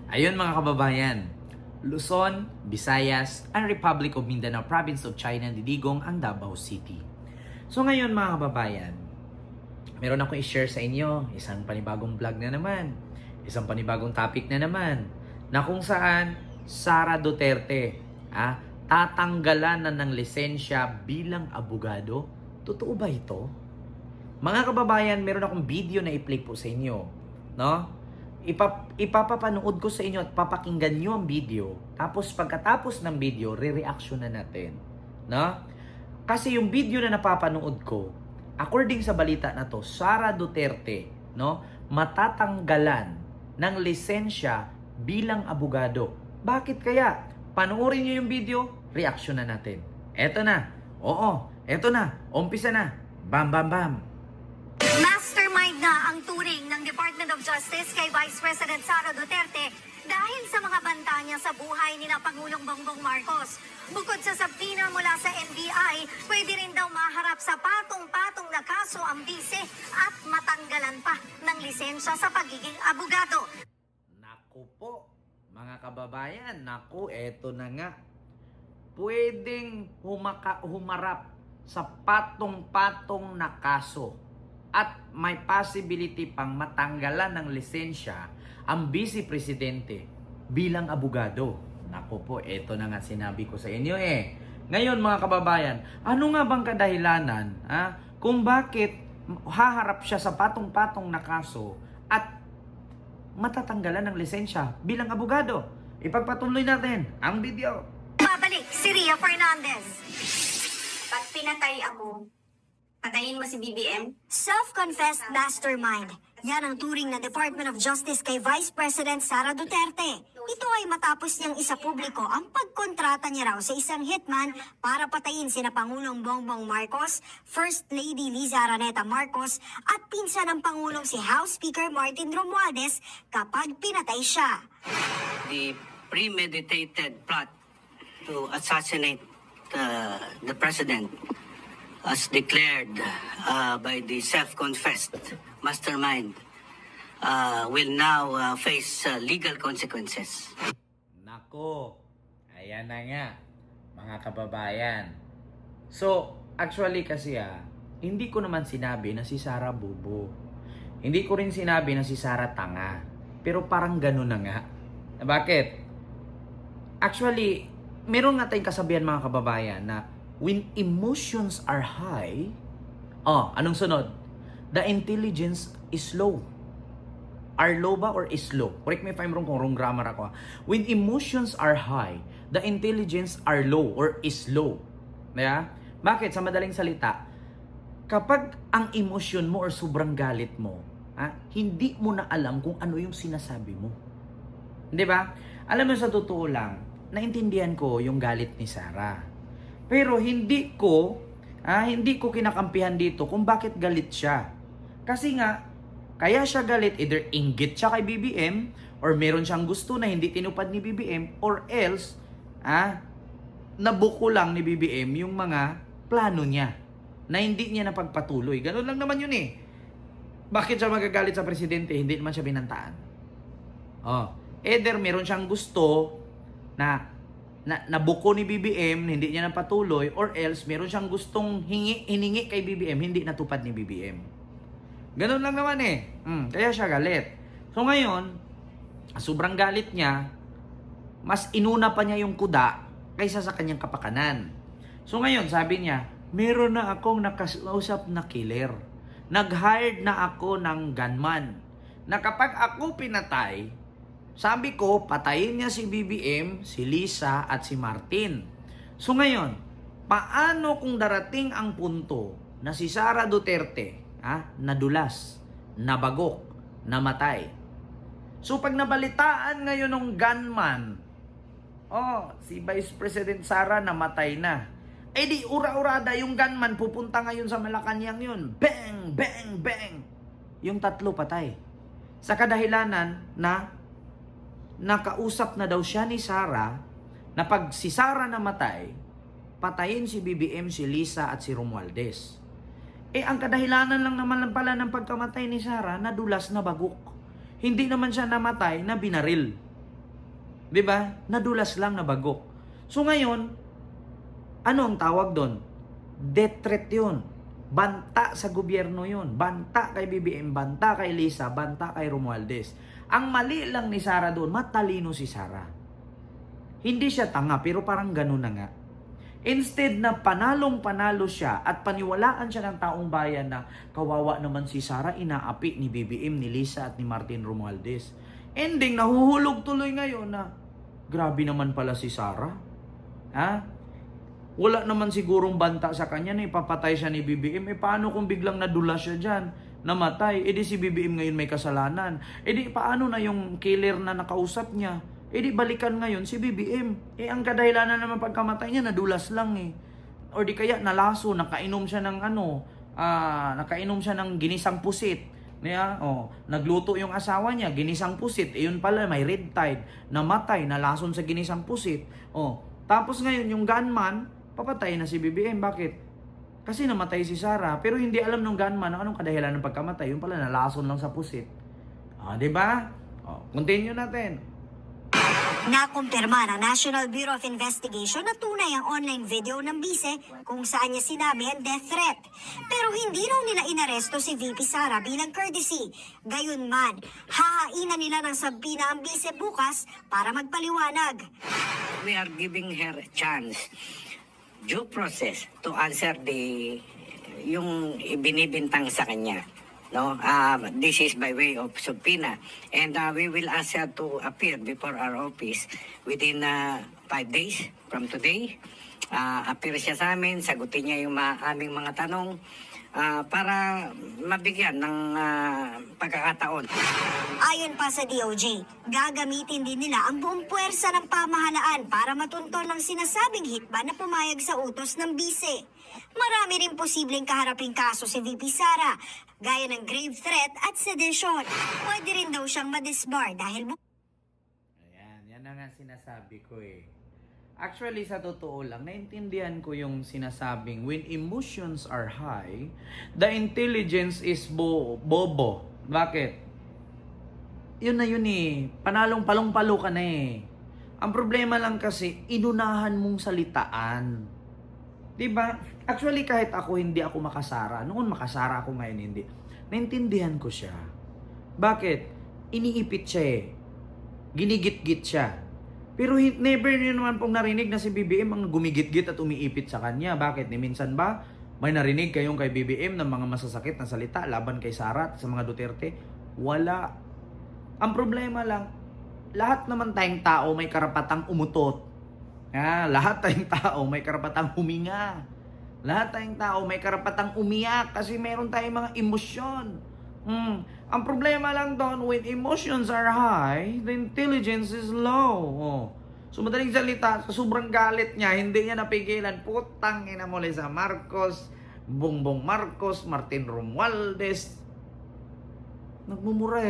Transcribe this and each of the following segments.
Ayun mga kababayan, Luzon, Visayas, ang Republic of Mindanao Province of China didigong ang Davao City. So ngayon mga kababayan, meron akong i-share sa inyo isang panibagong vlog na naman, isang panibagong topic na naman, na kung saan Sara Duterte tatanggalan na ng lisensya bilang abogado. Totoo ba ito? Mga kababayan, meron akong video na i-play po sa inyo, no? Ipapapanood ko sa inyo at papakinggan nyo ang video. Tapos pagkatapos ng video, re-reaction na natin. No? Kasi yung video na napapanood ko, according sa balita na to, Sara Duterte, no, matatanggalan ng lisensya bilang abogado. Bakit kaya? Panoorin nyo yung video, reaction na natin. Eto na. Oo, eto na. Umpisa na. Bam, bam, bam. Mastermind na ang turing ng Department of Justice kay Vice President Sara Duterte dahil sa mga banta niya sa buhay ni na Pangulong Bongbong Marcos. Bukod sa subpoena mula sa NBI, pwede rin daw maharap sa patong-patong na kaso ang bise at matanggalan pa ng lisensya sa pagiging abogado. Naku po, mga kababayan, naku, eto na nga. Pwedeng humarap sa patong-patong na kaso at may possibility pang matanggalan ng lisensya ang Vice Presidente bilang abogado. Naku po, eto na nga sinabi ko sa inyo eh. Ngayon mga kababayan, ano nga bang kadahilanan kung bakit haharap siya sa patong-patong na kaso at matatanggalan ng lisensya bilang abogado? Ipagpatuloy natin ang video. Babalik si Ria Fernandez. Pag pinatay ako, patayin mo si BBM? Self-confessed mastermind. Yan ang turing ng Department of Justice kay Vice President Sara Duterte. Ito ay matapos niyang isapubliko ang pagkontrata niya raw sa isang hitman para patayin sina Pangulong Bongbong Marcos, First Lady Liza Araneta Marcos at pinsan ng Pangulong si House Speaker Martin Romualdez kapag pinatay siya. The premeditated plot to assassinate the president as declared by the self-confessed mastermind will now face legal consequences. Nako, ayan na nga, mga kababayan. So, actually kasi hindi ko naman sinabi na si Sara bobo. Hindi ko rin sinabi na si Sara tanga. Pero parang ganun na nga. Bakit? Actually, meron nga tayong kasabihan mga kababayan na when emotions are high, anong sunod? The intelligence is low. Are low ba or is low? Correct me if I'm wrong kung wrong grammar ako. When emotions are high, the intelligence are low or is low. Yeah? Bakit? Sa madaling salita, kapag ang emosyon mo or sobrang galit mo, hindi mo na alam kung ano yung sinasabi mo. Di ba? Alam mo sa totoo lang, naintindihan ko yung galit ni Sara. Pero hindi ko kinakampihan dito kung bakit galit siya. Kasi nga, kaya siya galit, either inggit siya kay BBM, or meron siyang gusto na hindi tinupad ni BBM, or else, nabuko lang ni BBM yung mga plano niya, na hindi niya napagpatuloy. Ganun lang naman yun eh. Bakit siya magagalit sa presidente? Hindi naman siya binantaan. Either meron siyang gusto na nabuko ni BBM, hindi niya napatuloy, or else meron siyang gustong hiningi kay BBM, hindi natupad ni BBM. Ganun lang naman eh. Kaya siya galit. So ngayon, sobrang galit niya, mas inuna pa niya yung kuda kaysa sa kanyang kapakanan. So ngayon, sabi niya, meron na akong nakausap na killer. Nag-hired na ako ng gunman. Na kapag ako pinatay, sabi ko, patayin niya si BBM, si Liza at si Martin. So ngayon, paano kung darating ang punto na si Sara Duterte nadulas, nabagok, namatay? So pag nabalitaan ngayon ng gunman, si Vice President Sara namatay na. Eh di ura-urada yung gunman pupunta ngayon sa Malacanang yun. Bang, bang, bang. Yung tatlo patay. Sa kadahilanan na nakausap na daw siya ni Sara na pag si Sara namatay, patayin si BBM, si Liza at si Romualdez. Ang kadahilanan lang naman pala ng pagkamatay ni Sara, nadulas na bagok. Hindi naman siya namatay na binaril. 'Di ba? Nadulas lang, nabagok. So ngayon, ano ang tawag doon? Death threat 'yun. Banta sa gobyerno 'yun. Banta kay BBM, banta kay Lisa, banta kay Romualdez. Ang mali lang ni Sara doon, matalino si Sara. Hindi siya tanga, pero parang gano'n na nga. Instead na panalong-panalo siya at paniwalaan siya ng taong bayan na kawawa naman si Sara, inaapi ni BBM, ni Lisa at ni Martin Romualdez. Ending, nahuhulog tuloy ngayon na grabe naman pala si Sara. Ha? Wala naman sigurong banta sa kanya na ipapatay siya ni BBM. Paano kung biglang nadula siya dyan, namatay? Di si BBM ngayon may kasalanan. Di paano na yung killer na nakausap niya? Di balikan ngayon si BBM. Ang kadahilanan naman pagkamatay niya, nadulas lang Or di kaya nalaso, nakainom siya ng nakainom siya ng ginisang pusit. Nagluto yung asawa niya, ginisang pusit. Yun pala, may red tide. Namatay, nalason sa ginisang pusit. Tapos ngayon, yung gunman, papatay na si BBM. Bakit? Kasi namatay si Sara. Pero hindi alam nung gunman anong kadahilan ng pagkamatay. Yun pala, nalason lang sa pusit. Diba? Continue natin. Nakumpirma ng National Bureau of Investigation na tunay ang online video ng bise kung saan niya sinabi ang death threat. Pero hindi raw nila inaresto si VP Sara bilang courtesy. Gayunman, hahainan nila ng sabina ang bise bukas para magpaliwanag. We are giving her a chance, due process, to answer yung ibinibintang sa kanya. No, this is by way of subpoena, and we will ask her to appear before our office within 5 days from today. Appear siya sa amin, sagutin niya yung aming mga tanong para mabigyan ng pagkakataon. Ayon pa sa DOJ, gagamitin din nila ang buong puwersa ng pamahalaan para matuntun ng sinasabing hitman na pumayag sa utos ng bise. Marami rin posibleng kaharaping kaso si VP Sara, gaya ng grave threat at sedition. Pwede rin daw siyang madisbar dahil Yan na nga sinasabi ko Actually, sa totoo lang, naintindihan ko yung sinasabing when emotions are high, the intelligence is bobo. Bakit? Yun na yun Panalong-palong-palo ka na Ang problema lang kasi, inunahan mong salitaan. Diba? Actually, kahit ako hindi ako makasara. Noon makasara ako, ngayon hindi. Naintindihan ko siya. Bakit? Iniipit siya Ginigit-git siya. Pero never niyo naman pong narinig na si BBM ang gumigit-git at umiipit sa kanya. Bakit? Minsan ba may narinig kayong kay BBM ng mga masasakit na salita laban kay Sara at sa mga Duterte? Wala. Ang problema lang, lahat naman tayong tao may karapatang umutot. Lahat tayong tao may karapatang huminga. Lahat tayong tao may karapatang umiyak kasi meron tayong mga emosyon. Ang problema lang doon, when emotions are high, the intelligence is low. So madaling salita, sa sobrang galit niya, hindi niya napigilan. Putang ina mo sa Marcos, Bongbong Marcos, Martin Romualdez. Nagmumura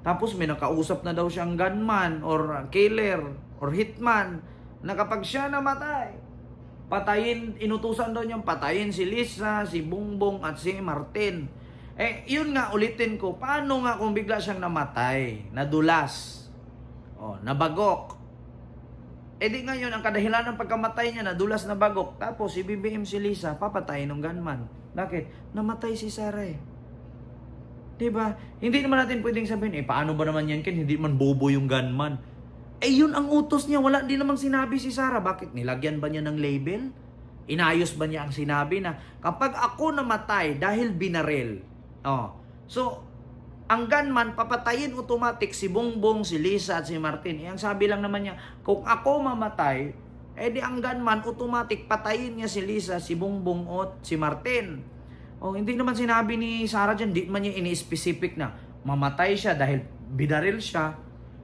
Tapos may nakausap na daw siyang gunman or killer or hitman na kapag siya namatay, inutusan daw niyang patayin si Lisa, si Bongbong at si Martin. Yun nga, ulitin ko, paano nga kung bigla siyang namatay, nadulas, nabagok? Di ngayon, ang kadahilan ng pagkamatay niya, nadulas, nabagok, tapos si BBM, si Lisa, papatayin ng gunman. Bakit? Namatay si Sara Diba? Hindi naman natin pwedeng sabihin, paano ba naman yan, Ken? Hindi man bobo yung gunman. Yun ang utos niya, wala din namang sinabi si Sara. Bakit? Nilagyan ba niya ng label? Inayos ba niya ang sinabi na, kapag ako namatay dahil binaril, so, ang gunman, papatayin automatic si Bongbong, si Lisa at si Martin. Ang sabi lang naman niya, kung ako mamatay, di ang gunman, automatic patayin niya si Lisa, si Bongbong at si Martin. Hindi naman sinabi ni Sara dyan, di man niya ini-specific na mamatay siya dahil binaril siya.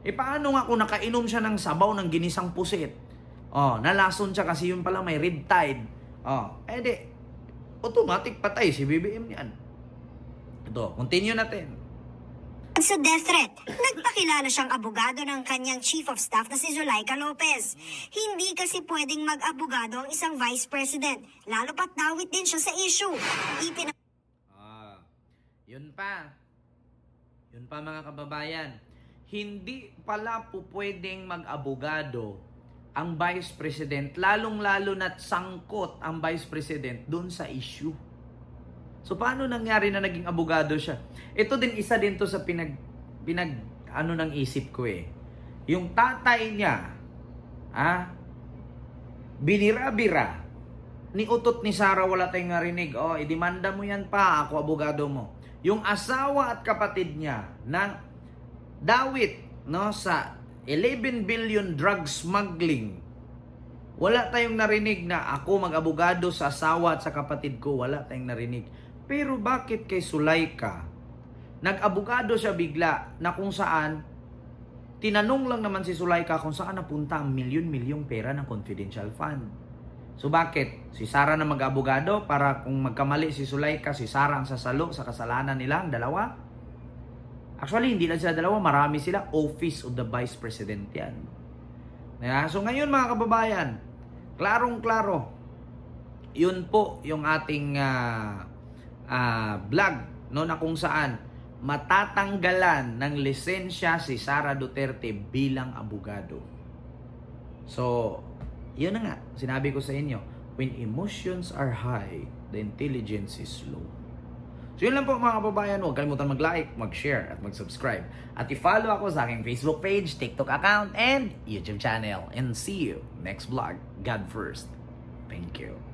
Paano nga kung nakainom siya ng sabaw ng ginisang pusit? Nalason siya kasi yun pala may red tide. Di, automatic patay si BBM yan. Ito, continue natin. sa death threat, nagpakilala siyang abogado ng kanyang chief of staff na si Zulaika Lopez. Hindi kasi pwedeng mag-abogado ang isang vice president, lalo pat dawit din siya sa issue. Yun pa mga kababayan. hindi pala po pwedeng mag-abogado ang Vice President, lalong-lalo na't sangkot ang Vice President dun sa issue. So, paano nangyari na naging abogado siya? Ito din, isa din to sa ano ng isip ko eh. Yung tatay niya, binira-bira, ni utot ni Sara, wala tayong narinig. Oh, idemanda mo yan pa, ako abogado mo. Yung asawa at kapatid niya na dawit, no, sa 11 billion drug smuggling. Wala tayong narinig na ako mag-abogado sa asawa at sa kapatid ko. Wala tayong narinig. Pero bakit kay Zulaika, nag-abogado siya bigla na kung saan, tinanong lang naman si Zulaika kung saan napunta ang milyon-milyong pera ng confidential fund. So bakit? Si Sara na mag-abogado para kung magkamali si Zulaika, si Sara ang sasalo sa kasalanan nila, ang dalawa? Actually, hindi lang sila dalawa, marami sila. Office of the Vice President yan. So ngayon mga kababayan, klarong-klaro, yun po yung ating vlog, no, na kung saan matatanggalan ng lisensya si Sara Duterte bilang abogado. So, yun na nga, sinabi ko sa inyo, when emotions are high, the intelligence is low. So yun lang po mga kababayan, huwag kalimutan mag-like, mag-share, at mag-subscribe. At i-follow ako sa aking Facebook page, TikTok account, and YouTube channel. And see you next vlog. God first. Thank you.